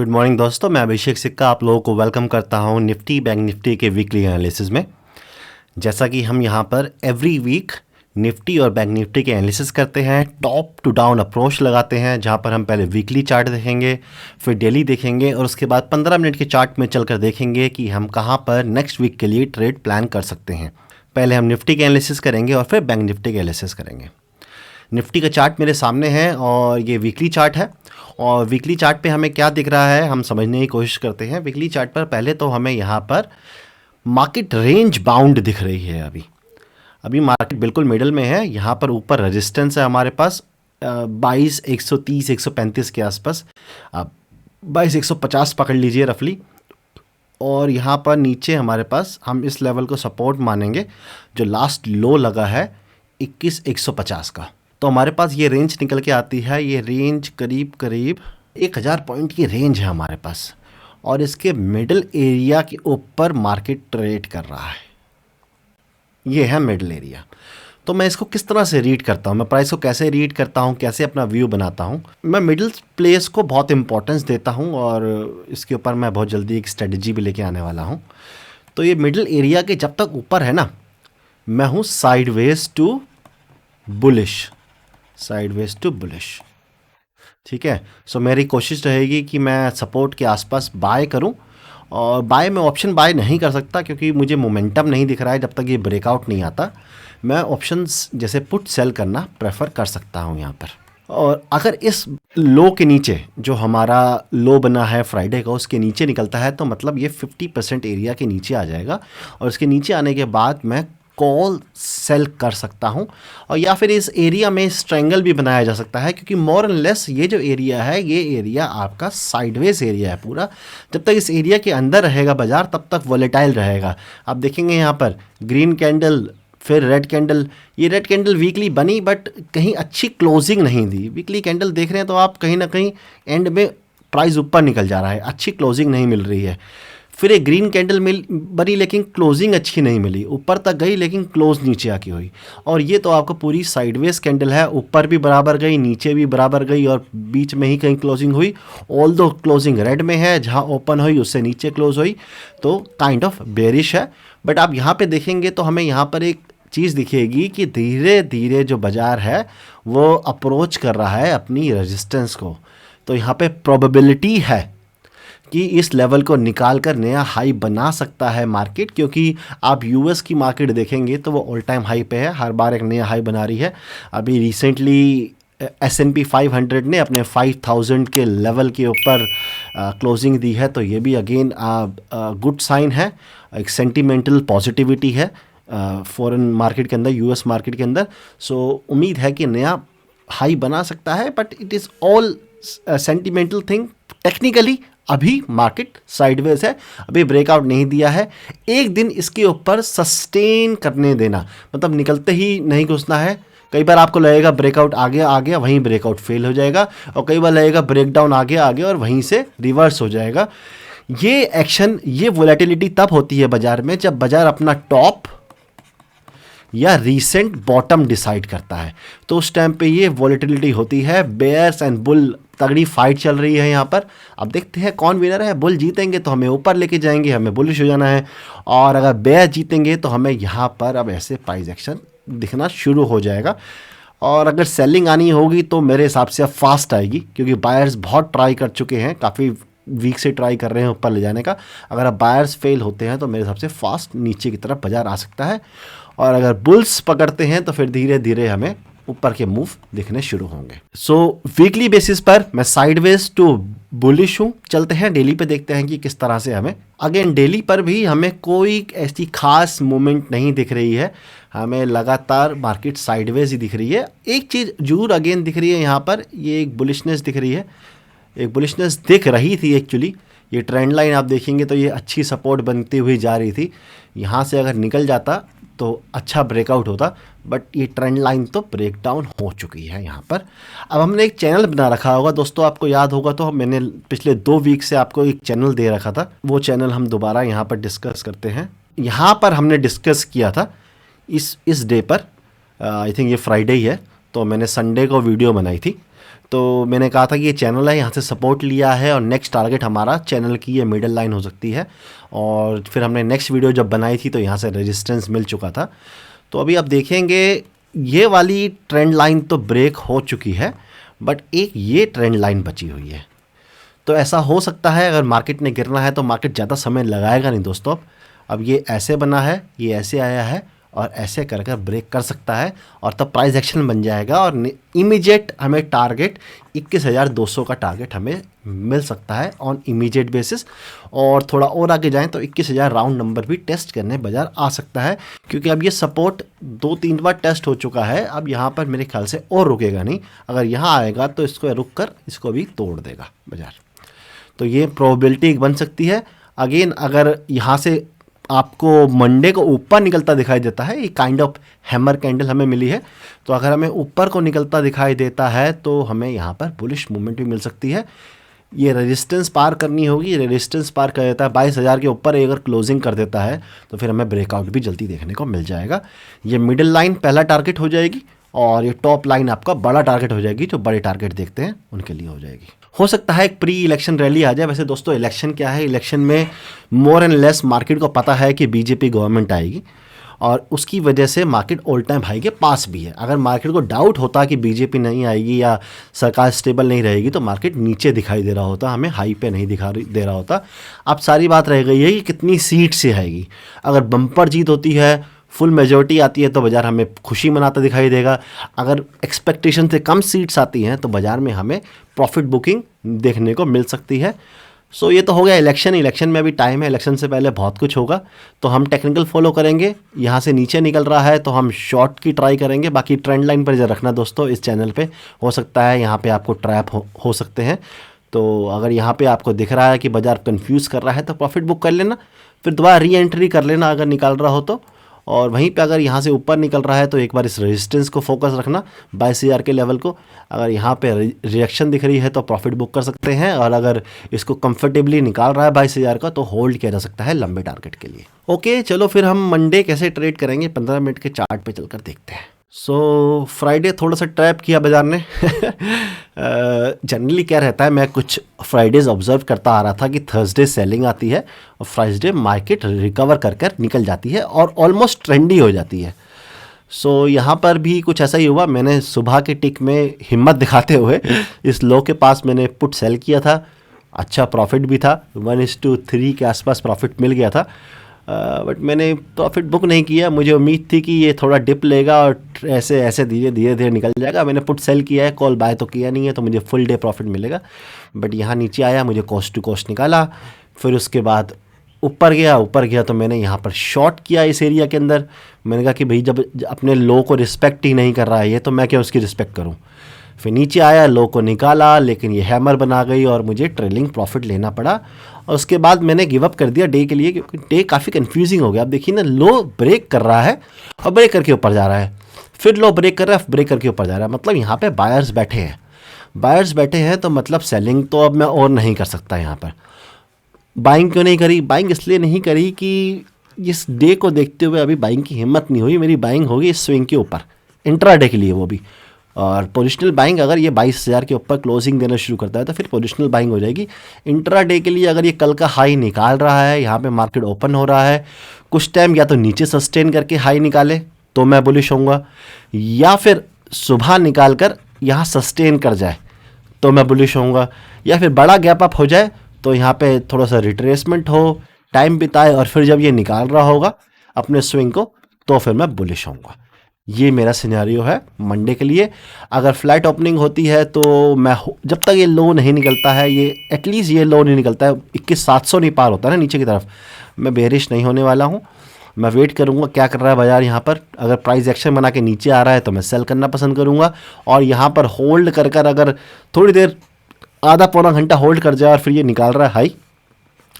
Good morning दोस्तों, मैं अभिषेक सिक्का आप लोगों को वेलकम करता हूं निफ्टी बैंक निफ्टी के वीकली एनालिसिस में। जैसा कि हम यहां पर एवरी वीक निफ्टी और बैंक निफ्टी के एनालिसिस करते हैं, टॉप टू डाउन अप्रोच लगाते हैं, जहां पर हम पहले वीकली चार्ट देखेंगे, फिर डेली देखेंगे और उसके बाद 15 मिनट के चार्ट में चलकर देखेंगे कि हम कहां पर नेक्स्ट वीक के लिए ट्रेड प्लान कर सकते हैं। पहले हम निफ्टी के एनालिसिस करेंगे और फिर बैंक निफ्टी के एनालिसिस करेंगे। निफ्टी का चार्ट मेरे सामने है और ये वीकली चार्ट है। और वीकली चार्ट पे हमें क्या दिख रहा है हम समझने की कोशिश करते हैं। वीकली चार्ट पर पहले तो हमें यहाँ पर मार्केट रेंज बाउंड दिख रही है। अभी मार्केट बिल्कुल मिडल में है। यहाँ पर ऊपर रेजिस्टेंस है हमारे पास 22 130 135 के आसपास। अब 22 150 पकड़ लीजिए रफली। और यहाँ पर नीचे हमारे पास हम इस लेवल को सपोर्ट मानेंगे जो लास्ट लो लगा है 21 150 का। तो हमारे पास ये रेंज निकल के आती है। ये रेंज करीब 1000 पॉइंट की रेंज है हमारे पास और इसके मिडिल एरिया के ऊपर मार्केट ट्रेड कर रहा है। ये है मिडिल एरिया। तो मैं इसको किस तरह से रीड करता हूँ, मैं प्राइस को कैसे रीड करता हूँ, कैसे अपना व्यू बनाता हूँ। मैं मिडिल प्लेस को बहुत इंपॉर्टेंस देता हूँ और इसके ऊपर मैं बहुत जल्दी एक स्ट्रेटजी भी लेके आने वाला हूँ। तो ये मिडिल एरिया के जब तक ऊपर है ना, मैं हूँ sideways to bullish, sideways to bullish. ठीक है। सो मेरी कोशिश रहेगी कि मैं सपोर्ट के आसपास बाय करूं। और बाय में ऑप्शन बाय नहीं कर सकता क्योंकि मुझे मोमेंटम नहीं दिख रहा है। जब तक ये ब्रेकआउट नहीं आता मैं ऑप्शंस जैसे पुट सेल करना प्रेफर कर सकता हूं यहाँ पर। और अगर इस लो के नीचे जो हमारा लो बना है फ्राइडे का उसके नीचे निकलता है तो मतलब ये 50% एरिया के नीचे आ जाएगा और उसके नीचे आने के बाद मैं कॉल सेल कर सकता हूं। और या फिर इस एरिया में स्ट्रेंगल भी बनाया जा सकता है क्योंकि मोर एंड लेस ये जो एरिया है ये एरिया आपका साइडवेज एरिया है पूरा। जब तक इस एरिया के अंदर रहेगा बाजार तब तक वॉलेटाइल रहेगा। आप देखेंगे यहाँ पर ग्रीन कैंडल फिर रेड कैंडल। ये रेड कैंडल वीकली बनी बट कहीं अच्छी क्लोजिंग नहीं दी। वीकली कैंडल देख रहे हैं तो आप कहीं ना कहीं एंड में प्राइस ऊपर निकल जा रहा है, अच्छी क्लोजिंग नहीं मिल रही है। फिर एक ग्रीन कैंडल बनी लेकिन क्लोजिंग अच्छी नहीं मिली, ऊपर तक गई लेकिन क्लोज नीचे आके हुई। और ये तो आपको पूरी साइडवेज कैंडल है, ऊपर भी बराबर गई नीचे भी बराबर गई और बीच में ही कहीं क्लोजिंग हुई। ऑल दो क्लोजिंग रेड में है, जहाँ ओपन हुई उससे नीचे क्लोज हुई तो काइंड ऑफ बेरिश है। बट आप यहाँ पे देखेंगे तो हमें यहाँ पर एक चीज़ दिखेगी कि धीरे धीरे जो बाजार है वो अप्रोच कर रहा है अपनी रेजिस्टेंस को। तो यहाँ पे प्रोबेबिलिटी है कि इस लेवल को निकाल कर नया हाई बना सकता है मार्केट। क्योंकि आप यूएस की मार्केट देखेंगे तो वो ऑल टाइम हाई पे है, हर बार एक नया हाई बना रही है। अभी रिसेंटली S&P 500 ने अपने 5000 के लेवल के ऊपर क्लोजिंग दी है। तो ये भी अगेन गुड साइन है, एक सेंटिमेंटल पॉजिटिविटी है फॉरेन मार्केट के अंदर, यूएस मार्केट के अंदर। सो उम्मीद है कि नया हाई बना सकता है but it is all sentimental thing. Technically अभी मार्केट साइडवेज है, अभी ब्रेकआउट नहीं दिया है। एक दिन इसके ऊपर सस्टेन करने देना, मतलब निकलते ही नहीं घुसना है। कई बार आपको लगेगा ब्रेकआउट आ गया वहीं ब्रेकआउट फेल हो जाएगा और कई बार लगेगा ब्रेकडाउन आ गया और वहीं से रिवर्स हो जाएगा। ये एक्शन, ये वोलेटिलिटी तब होती है बाजार में जब बाजार अपना टॉप या रीसेंट बॉटम डिसाइड करता है। तो उस टाइम पे ये वॉलेटिलिटी होती है। बेयर्स एंड बुल तगड़ी फाइट चल रही है यहाँ पर। अब देखते हैं कौन विनर है। बुल जीतेंगे तो हमें ऊपर लेके जाएंगे, हमें बुलिश हो जाना है। और अगर बेयर जीतेंगे तो हमें यहाँ पर अब ऐसे प्राइस एक्शन दिखना शुरू हो जाएगा। और अगर सेलिंग आनी होगी तो मेरे हिसाब से अब फास्ट आएगी क्योंकि बायर्स बहुत ट्राई कर चुके हैं, काफ़ी वीक से ट्राई कर रहे हैं ऊपर ले जाने का। अगर अब बायर्स फेल होते हैं तो मेरे हिसाब से फास्ट नीचे की तरफ बाजार आ सकता है। और अगर बुल्स पकड़ते हैं तो फिर धीरे धीरे हमें ऊपर के मूव दिखने शुरू होंगे। सो वीकली बेसिस पर मैं साइडवेज टू बुलिश हूँ। चलते हैं डेली पे, देखते हैं कि किस तरह से हमें। अगेन डेली पर भी हमें कोई ऐसी खास मूवमेंट नहीं दिख रही है, हमें लगातार मार्केट साइडवेज ही दिख रही है। एक चीज़ जरूर अगेन दिख रही है यहाँ पर, ये एक बुलिशनेस दिख रही है। एक बुलिशनेस दिख रही थी एक्चुअली। ये ट्रेंड लाइन आप देखेंगे तो ये अच्छी सपोर्ट बनती हुई जा रही थी। यहाँ से अगर निकल जाता तो अच्छा ब्रेकआउट होता बट ये ट्रेंड लाइन तो ब्रेक डाउन हो चुकी है यहाँ पर। अब हमने एक चैनल बना रखा होगा दोस्तों, आपको याद होगा तो मैंने पिछले 2 वीक से आपको एक चैनल दे रखा था। वो चैनल हम दोबारा यहाँ पर डिस्कस करते हैं। यहाँ पर हमने डिस्कस किया था इस डे पर, आई थिंक ये फ्राइडे ही है, तो मैंने संडे को वीडियो बनाई थी। तो मैंने कहा था कि ये चैनल है, यहाँ से सपोर्ट लिया है और नेक्स्ट टारगेट हमारा चैनल की ये मिडल लाइन हो सकती है। और फिर हमने नेक्स्ट वीडियो जब बनाई थी तो यहाँ से रेजिस्टेंस मिल चुका था। तो अभी आप देखेंगे ये वाली ट्रेंड लाइन तो ब्रेक हो चुकी है, बट एक ये ट्रेंड लाइन बची हुई है। तो ऐसा हो सकता है अगर मार्केट ने गिरना है तो मार्केट ज़्यादा समय लगाएगा नहीं दोस्तों। अब ये ऐसे बना है, ये ऐसे आया है और ऐसे कर कर ब्रेक कर सकता है और तब प्राइस एक्शन बन जाएगा और इमीडिएट हमें टारगेट 21,200 का टारगेट हमें मिल सकता है ऑन इमीडिएट बेसिस। और थोड़ा और आगे जाएं तो 21,000 राउंड नंबर भी टेस्ट करने बाजार आ सकता है, क्योंकि अब ये सपोर्ट 2-3 बार टेस्ट हो चुका है। अब यहाँ पर मेरे ख्याल से और रुकेगा नहीं, अगर यहाँ आएगा तो इसको रुक कर इसको भी तोड़ देगा बाजार। तो ये प्रोबेबिलिटी बन सकती है। अगेन अगर यहाँ से आपको मंडे को ऊपर निकलता दिखाई देता है, ये काइंड ऑफ हैमर कैंडल हमें मिली है, तो अगर हमें ऊपर को निकलता दिखाई देता है तो हमें यहाँ पर बुलिश मूवमेंट भी मिल सकती है। ये रेजिस्टेंस पार करनी होगी, रेजिस्टेंस पार कर देता है 22,000 के ऊपर अगर क्लोजिंग कर देता है तो फिर हमें ब्रेकआउट भी जल्दी देखने को मिल जाएगा। ये मिडिल लाइन पहला टारगेट हो जाएगी और ये टॉप लाइन आपका बड़ा टारगेट हो जाएगी। जो बड़े टारगेट देखते हैं उनके लिए हो जाएगी। हो सकता है एक प्री इलेक्शन रैली आ जाए। वैसे दोस्तों इलेक्शन क्या है, इलेक्शन में मोर एंड लेस मार्केट को पता है कि बीजेपी गवर्नमेंट आएगी और उसकी वजह से मार्केट ऑल टाइम हाई के पास भी है। अगर मार्केट को डाउट होता कि बीजेपी नहीं आएगी या सरकार स्टेबल नहीं रहेगी तो मार्केट नीचे दिखाई दे रहा होता, हमें हाई पे नहीं दिखाई दे रहा होता। अब सारी बात रह गई है कि कितनी सीट से आएगी। अगर बम्पर जीत होती है, फुल मेजॉरिटी आती है तो बाज़ार हमें खुशी मनाता दिखाई देगा। अगर एक्सपेक्टेशन से कम सीट्स आती हैं तो बाज़ार में हमें प्रॉफिट बुकिंग देखने को मिल सकती है। सो ये तो हो गया इलेक्शन। इलेक्शन में अभी टाइम है, इलेक्शन से पहले बहुत कुछ होगा। तो हम टेक्निकल फॉलो करेंगे। यहाँ से नीचे निकल रहा है तो हम शॉर्ट की ट्राई करेंगे। बाकी ट्रेंड लाइन पर नज़र रखना दोस्तों इस चैनल पे। हो सकता है यहाँ पे आपको ट्रैप हो सकते हैं। तो अगर यहाँ पे आपको दिख रहा है कि बाज़ार कन्फ्यूज़ कर रहा है तो प्रॉफिट बुक कर लेना, फिर दोबारा री एंट्री कर लेना अगर निकाल रहा हो तो। और वहीं पे अगर यहाँ से ऊपर निकल रहा है तो एक बार इस रेजिस्टेंस को फोकस रखना 22,000 के लेवल को। अगर यहाँ पे रिएक्शन दिख रही है तो प्रॉफिट बुक कर सकते हैं और अगर इसको कंफर्टेबली निकाल रहा है 22,000 का तो होल्ड किया जा सकता है लंबे टारगेट के लिए। ओके चलो फिर हम मंडे कैसे ट्रेड करेंगे 15 मिनट के चार्ट पे चलकर देखते हैं। सो फ्राइडे थोड़ा सा ट्रैप किया बाजार ने। जनरली क्या रहता है, मैं कुछ फ्राइडेज ऑब्जर्व करता आ रहा था कि थर्सडे सेलिंग आती है और फ्राइडे मार्केट रिकवर कर कर निकल जाती है और ऑलमोस्ट ट्रेंडी हो जाती है। सो यहाँ पर भी कुछ ऐसा ही हुआ। मैंने सुबह के टिक में हिम्मत दिखाते हुए इस लो के पास मैंने पुट सेल किया था। अच्छा प्रॉफिट भी था, 1:3 के आसपास प्रॉफिट मिल गया था। बट मैंने प्रॉफिट बुक नहीं किया। मुझे उम्मीद थी कि ये थोड़ा डिप लेगा और ऐसे ऐसे धीरे धीरे निकल जाएगा। मैंने पुट सेल किया है, कॉल बाय तो किया नहीं है, तो मुझे फुल डे प्रॉफिट मिलेगा। बट यहाँ नीचे आया, मुझे कॉस्ट टू कॉस्ट निकाला, फिर उसके बाद ऊपर गया तो मैंने यहाँ पर शॉर्ट किया इस एरिया के अंदर। मैंने कहा कि भाई जब अपने लो को रिस्पेक्ट ही नहीं कर रहा है ये, तो मैं क्या उसकी रिस्पेक्ट करूँ। फिर नीचे आया, लो को निकाला, लेकिन ये हैमर बना गई और मुझे ट्रेलिंग प्रॉफिट लेना पड़ा। और उसके बाद मैंने गिव अप कर दिया डे के लिए, क्योंकि डे काफ़ी कंफ्यूजिंग हो गया। आप देखिए ना, लो ब्रेक कर रहा है और ब्रेक करके ऊपर जा रहा है, फिर लो ब्रेक कर रहा है, ब्रेक करके ऊपर जा रहा है। मतलब यहाँ पे बायर्स बैठे हैं तो मतलब सेलिंग तो अब मैं और नहीं कर सकता। यहाँ पर बाइंग क्यों नहीं करी? बाइंग इसलिए नहीं करी कि इस डे को देखते हुए अभी बाइंग की हिम्मत नहीं हुई। मेरी बाइंग होगी इस स्विंग के ऊपर इंट्रा डे के लिए, वो भी। और पोजिशनल बाइंग अगर ये 22,000 के ऊपर क्लोजिंग देना शुरू करता है तो फिर पोजिशनल बाइंग हो जाएगी। इंट्रा डे के लिए अगर ये कल का हाई निकाल रहा है, यहाँ पे मार्केट ओपन हो रहा है, कुछ टाइम या तो नीचे सस्टेन करके हाई निकाले तो मैं बुलिश होऊंगा, या फिर सुबह निकाल कर यहाँ सस्टेन कर जाए तो मैं बुलिश होऊंगा, या फिर बड़ा गैप अप हो जाए तो यहाँ पे थोड़ा सा रिट्रेसमेंट हो, टाइम बिताए और फिर जब ये निकाल रहा होगा अपने स्विंग को तो फिर मैं बुलिश होऊंगा। ये मेरा सिनेरियो है मंडे के लिए। अगर फ्लैट ओपनिंग होती है तो मैं जब तक ये लो नहीं निकलता है, ये एटलीस्ट ये लो नहीं निकलता है, 21,700 नहीं पार होता ना नीचे की तरफ, मैं बेरिश नहीं होने वाला हूँ। मैं वेट करूँगा क्या कर रहा है बाजार यहाँ पर। अगर प्राइस एक्शन बना के नीचे आ रहा है तो मैं सेल करना पसंद करूँगा, और यहाँ पर होल्ड कर कर अगर थोड़ी देर आधा पौना घंटा होल्ड कर जाए और फिर ये निकाल रहा है हाई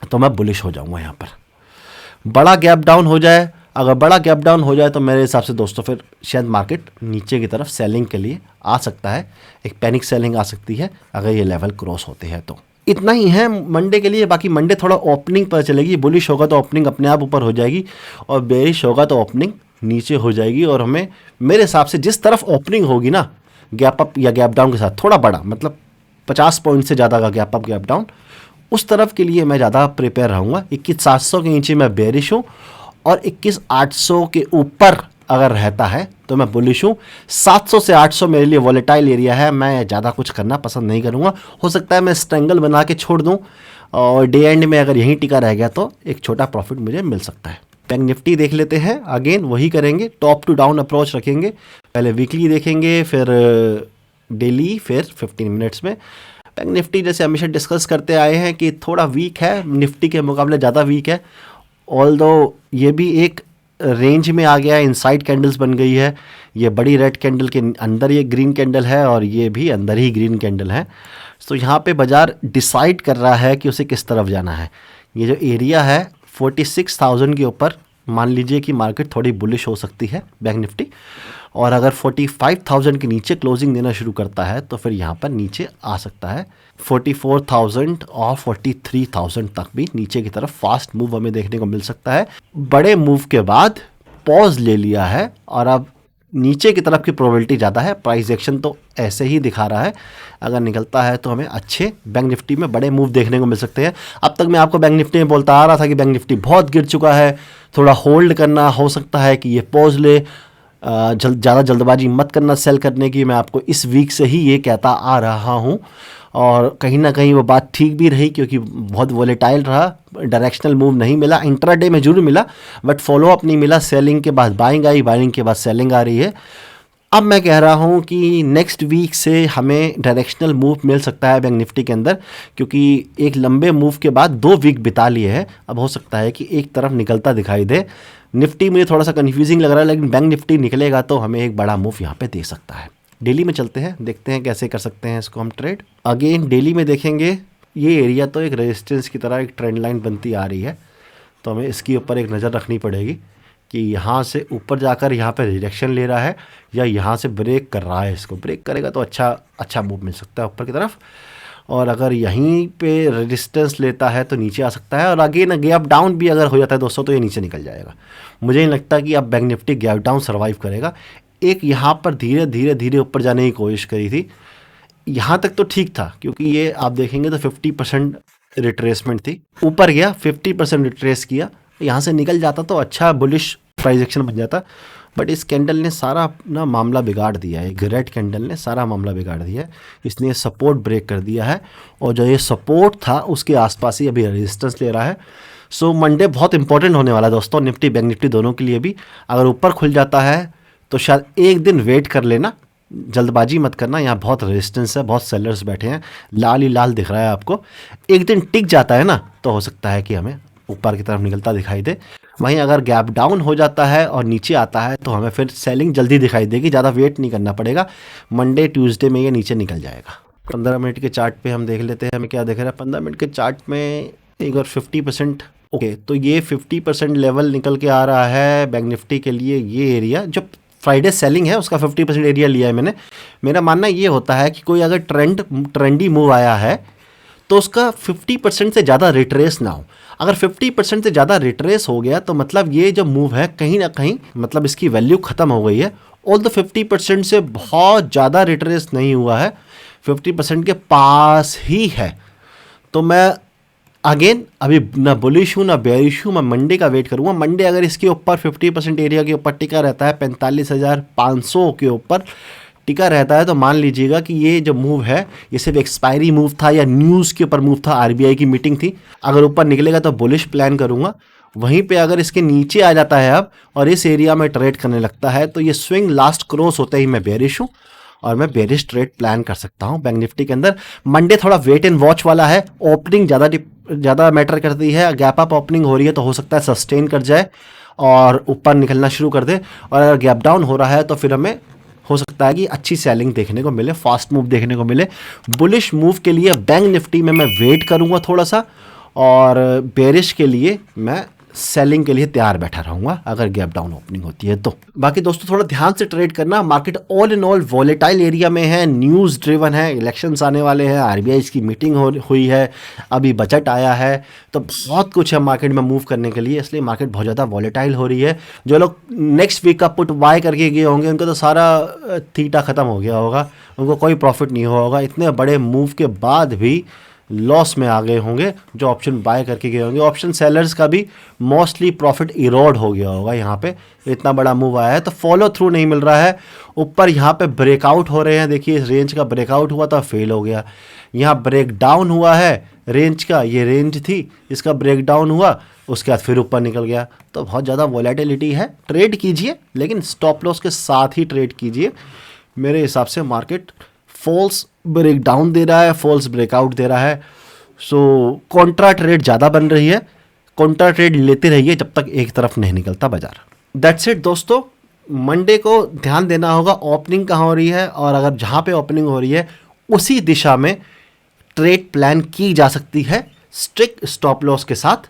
तो मैं बुलिश हो जाऊँगा। यहाँ पर बड़ा गैप डाउन हो जाए, अगर बड़ा गैप डाउन हो जाए तो मेरे हिसाब से दोस्तों फिर शायद मार्केट नीचे की तरफ सेलिंग के लिए आ सकता है। एक पैनिक सेलिंग आ सकती है अगर ये लेवल क्रॉस होते हैं तो। इतना ही है मंडे के लिए। बाकी मंडे थोड़ा ओपनिंग पर चलेगी। बुलिश होगा तो ओपनिंग अपने आप ऊपर हो जाएगी और बेरिश होगा तो ओपनिंग नीचे हो जाएगी। और हमें मेरे हिसाब से जिस तरफ ओपनिंग होगी ना, गैप अप या गैप डाउन के साथ थोड़ा बड़ा, मतलब 50 पॉइंट से ज़्यादा का गैप अप गैप डाउन, उस तरफ के लिए मैं ज़्यादा प्रिपेयर रहूँगा। 21,700 के नीचे मैं बेरिश हूँ और 21,800 के ऊपर अगर रहता है तो मैं बुलिश हूँ। 700 से 800 मेरे लिए वॉलेटाइल एरिया है, मैं ज़्यादा कुछ करना पसंद नहीं करूँगा। हो सकता है मैं स्ट्रेंगल बना के छोड़ दूँ और डे एंड में अगर यहीं टिका रह गया तो एक छोटा प्रॉफिट मुझे मिल सकता है। बैंक निफ्टी देख लेते हैं, अगेन वही करेंगे, टॉप टू डाउन अप्रोच रखेंगे। पहले वीकली देखेंगे, फिर डेली, फिर 15 मिनट्स में। बैंक निफ्टी जैसे हमेशा डिस्कस करते आए हैं कि थोड़ा वीक है, निफ्टी के मुकाबले ज़्यादा वीक है। ऑल्दो ये भी एक रेंज में आ गया है, इनसाइड कैंडल्स बन गई है। ये बड़ी रेड कैंडल के अंदर ये ग्रीन कैंडल है और ये भी अंदर ही ग्रीन कैंडल है। तो यहाँ पे बाज़ार डिसाइड कर रहा है कि उसे किस तरफ जाना है। ये जो एरिया है 46,000 के ऊपर मान लीजिए कि मार्केट थोड़ी बुलिश हो सकती है बैंक निफ्टी, और अगर 45,000 के नीचे क्लोजिंग देना शुरू करता है तो फिर यहाँ पर नीचे आ सकता है 44,000 और 43,000 तक भी नीचे की तरफ फास्ट मूव हमें देखने को मिल सकता है। बड़े मूव के बाद पॉज ले लिया है और अब नीचे की तरफ की प्रोबेबिलिटी ज़्यादा है। प्राइस एक्शन तो ऐसे ही दिखा रहा है, अगर निकलता है तो हमें अच्छे बैंक निफ्टी में बड़े मूव देखने को मिल सकते हैं। अब तक मैं आपको बैंक निफ्टी में बोलता आ रहा था कि बैंक निफ्टी बहुत गिर चुका है, थोड़ा होल्ड करना, हो सकता है कि ये पॉज ले, ज़्यादा जल्दबाजी मत करना सेल करने की। मैं आपको इस वीक से ही ये कहता आ रहा हूँ और कहीं ना कहीं वो बात ठीक भी रही, क्योंकि बहुत वॉलेटाइल रहा, डायरेक्शनल मूव नहीं मिला। इंट्राडे में जरूर मिला बट फॉलो अप नहीं मिला। सेलिंग के बाद बाइंग आई, बाइंग के बाद सेलिंग आ रही है। अब मैं कह रहा हूँ कि नेक्स्ट वीक से हमें डायरेक्शनल मूव मिल सकता है बैंक निफ्टी के अंदर, क्योंकि एक लंबे मूव के बाद 2 वीक बिता लिए हैं। अब हो सकता है कि एक तरफ निकलता दिखाई दे। निफ्टी मुझे थोड़ा सा कन्फ्यूजिंग लग रहा है, लेकिन बैंक निफ्टी निकलेगा तो हमें एक बड़ा मूव यहाँ पे दे सकता है। डेली में चलते हैं, देखते हैं कैसे कर सकते हैं इसको हम ट्रेड। अगेन डेली में देखेंगे, ये एरिया तो एक रेजिस्टेंस की तरह एक ट्रेंड लाइन बनती आ रही है, तो हमें इसके ऊपर एक नज़र रखनी पड़ेगी कि यहाँ से ऊपर जाकर यहाँ पे रिजेक्शन ले रहा है या यहाँ से ब्रेक कर रहा है। इसको ब्रेक करेगा तो अच्छा मूव मिल सकता है ऊपर की तरफ, और अगर यहीं पे रेजिस्टेंस लेता है तो नीचे आ सकता है। और अगेन गैप डाउन भी अगर हो जाता है दोस्तों तो ये नीचे निकल जाएगा। मुझे नहीं लगता कि अब bank Nifty gap down survive करेगा। एक यहाँ पर धीरे धीरे ऊपर जाने की कोशिश करी थी, यहाँ तक तो ठीक था, क्योंकि ये आप देखेंगे तो 50% रिट्रेसमेंट थी। ऊपर गया, 50% रिट्रेस किया, यहाँ से निकल जाता तो अच्छा बुलिश प्राइस एक्शन बन जाता। बट इस कैंडल ने सारा ना मामला बिगाड़ दिया है, रेड कैंडल ने सारा मामला बिगाड़ दिया है। इसने सपोर्ट ब्रेक कर दिया है और जो ये सपोर्ट था उसके आसपास ही अभी रेजिस्टेंस ले रहा है। सो मंडे बहुत इंपॉर्टेंट होने वाला है दोस्तों, निफ्टी बैंक निफ्टी दोनों के लिए भी। अगर ऊपर खुल जाता है तो शायद एक दिन वेट कर लेना, जल्दबाजी मत करना। यहाँ बहुत रेजिस्टेंस है, बहुत सेलर्स बैठे हैं, लाल ही लाल दिख रहा है आपको। एक दिन टिक जाता है ना तो हो सकता है कि हमें ऊपर की तरफ निकलता दिखाई दे। वहीं अगर गैप डाउन हो जाता है और नीचे आता है तो हमें फिर सेलिंग जल्दी दिखाई देगी, ज़्यादा वेट नहीं करना पड़ेगा। मंडे ट्यूसडे में ये नीचे निकल जाएगा। 15 मिनट के चार्ट पे हम देख लेते हैं हमें क्या दिख रहा है। 15 मिनट के चार्ट में एक और 50% ओके, तो ये 50% लेवल निकल के आ रहा है बैंक निफ्टी के लिए। ये एरिया जो फ्राइडे सेलिंग है उसका 50% एरिया लिया है मैंने। मेरा मानना ये होता है कि कोई अगर ट्रेंडी मूव आया है तो उसका 50% से ज़्यादा रिट्रेस ना हो। अगर 50% से ज़्यादा रिट्रेस हो गया तो मतलब ये जो मूव है कहीं ना कहीं मतलब इसकी वैल्यू ख़त्म हो गई है। ऑल द 50% से बहुत ज़्यादा रिट्रेस नहीं हुआ है, 50% के पास ही है। तो मैं अगेन अभी ना बुलिश हूँ ना बेरिश हूँ, मैं मंडे का वेट करूँगा। मंडे अगर इसके ऊपर 50% एरिया के ऊपर टिका रहता है, 45,500 के ऊपर टिका रहता है, तो मान लीजिएगा कि ये जो मूव है ये सिर्फ एक्सपायरी मूव था या न्यूज़ के ऊपर मूव था, आरबीआई की मीटिंग थी। अगर ऊपर निकलेगा तो बुलिश प्लान करूँगा। वहीं पे अगर इसके नीचे आ जाता है अब और इस एरिया में ट्रेड करने लगता है तो ये स्विंग लास्ट क्रॉस होते ही मैं बेरिश हूँ और मैं बेरिश ट्रेड प्लान कर सकता हूँ बैंक निफ्टी के अंदर। मंडे थोड़ा वेट एंड वॉच वाला है, ओपनिंग ज़्यादा मैटर करती है। गैप अप ओपनिंग हो रही है तो हो सकता है सस्टेन कर जाए और ऊपर निकलना शुरू कर दे, और अगर गैप डाउन हो रहा है तो फिर हमें हो सकता है कि अच्छी सेलिंग देखने को मिले, फास्ट मूव देखने को मिले। बुलिश मूव के लिए बैंक निफ्टी में मैं वेट करूंगा थोड़ा सा, और बेरिश के लिए मैं सेलिंग के लिए तैयार बैठा रहूंगा अगर गैप डाउन ओपनिंग होती है तो। बाकी दोस्तों थोड़ा ध्यान से ट्रेड करना, market all in all volatile area में है, न्यूज़ ड्रिवन है, इलेक्शंस आने वाले हैं, आरबीआई की मीटिंग हुई है, अभी बजट आया है, तो बहुत कुछ है मार्केट में मूव करने के लिए, इसलिए मार्केट बहुत ज़्यादा वॉलेटाइल हो रही है। जो लोग नेक्स्ट वीक का पुट बाय करके गए होंगे उनका तो सारा थीटा ख़त्म हो गया होगा, उनको कोई प्रॉफिट नहीं हुआ होगा, इतने बड़े मूव के बाद भी लॉस में आ गए होंगे जो ऑप्शन बाय करके गए होंगे। ऑप्शन सेलर्स का भी मोस्टली प्रॉफिट इरोड हो गया होगा, यहाँ पे इतना बड़ा मूव आया है तो फॉलो थ्रू नहीं मिल रहा है। ऊपर यहाँ पे ब्रेकआउट हो रहे हैं, देखिए इस रेंज का ब्रेकआउट हुआ था, फेल हो गया। यहाँ ब्रेक डाउन हुआ है रेंज का, ये रेंज थी, इसका ब्रेक डाउन हुआ, उसके बाद फिर ऊपर निकल गया। तो बहुत ज़्यादा वॉलेटिलिटी है, ट्रेड कीजिए लेकिन स्टॉप लॉस के साथ ही ट्रेड कीजिए। मेरे हिसाब से मार्केट फॉल्स ब्रेक डाउन दे रहा है, फॉल्स ब्रेकआउट दे रहा है, सो कॉन्ट्रा ट्रेड ज़्यादा बन रही है। कॉन्ट्रा ट्रेड लेते रहिए जब तक एक तरफ नहीं निकलता बाजार। दैट्स इट दोस्तों, मंडे को ध्यान देना होगा ओपनिंग कहाँ हो रही है, और अगर जहाँ पे ओपनिंग हो रही है उसी दिशा में ट्रेड प्लान की जा सकती है स्ट्रिक्ट स्टॉप लॉस के साथ।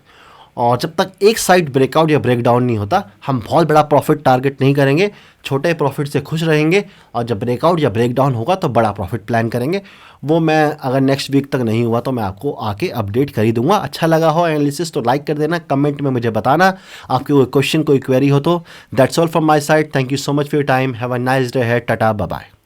और जब तक एक साइड ब्रेकआउट या ब्रेक डाउन नहीं होता हम बहुत बड़ा प्रॉफिट टारगेट नहीं करेंगे, छोटे प्रॉफिट से खुश रहेंगे, और जब ब्रेकआउट या ब्रेक डाउन होगा तो बड़ा प्रॉफिट प्लान करेंगे। वो मैं अगर नेक्स्ट वीक तक नहीं हुआ तो मैं आपको आके अपडेट कर ही दूंगा। अच्छा लगा हो एनालिसिस तो लाइक कर देना, कमेंट में मुझे बताना आपके कोई क्वेश्चन कोई क्वेरी हो तो। That's all from my side, thank you so much for your time, have a nice day है, टाटा बाय बाय।